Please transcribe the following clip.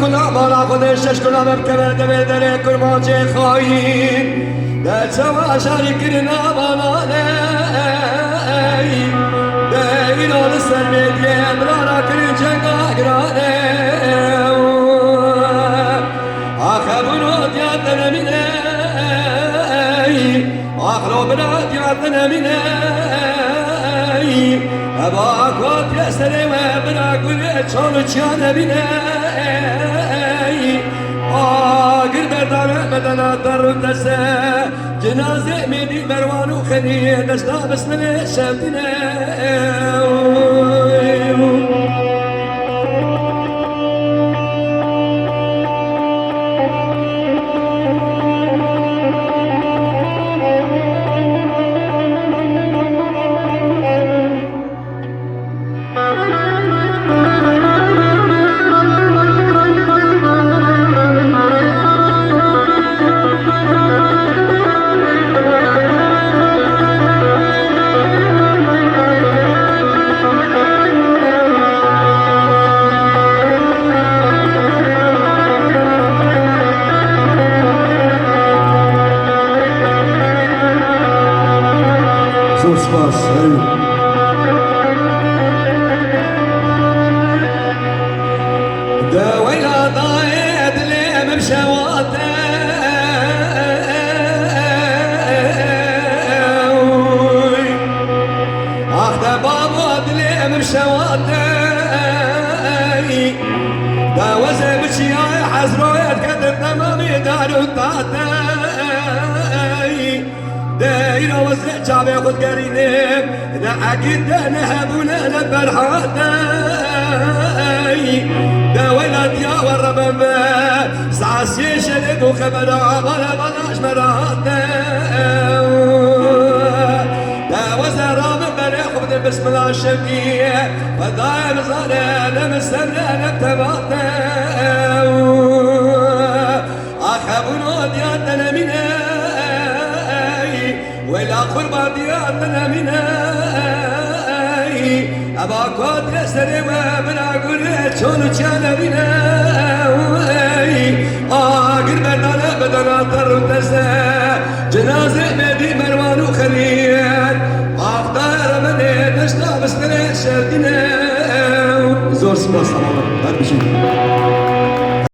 کلا بالا خودش کلا بکره دم دره کرمانچه خواهیم در چوا شاری کرنا بالا لی در ایران سر میدیه برارا کرن جنگا گرانه آخه برو دیاد نمینه آخرو برا دیاد نمینه ابا کوت يسري وبرا قول تشول تشان بينا قرب دار بدنا در دسه جنازه ميدي مروان وخلي دستا بسم الله شابنا سپاس دويلا ضايد لي مشواته اخذ بابود لي مشواته دا وزي بشي حزرو يتكدر تمامي دارو طاته دايرة وزع شعبي خد قرينيب دا أكيد دا نهبونا لبرحاتي دا ولاد يا وربن سعسي شلق وخبرا غلا بلاش مراتي دا وزع رابن بناخد بسم الله الشفيع فدايم ظالم مستمر نبتباتي أخبونا دياتنا مني ولا قربا ديارنا مناي أبا كود يسري وبلا قريت شلون كان مناي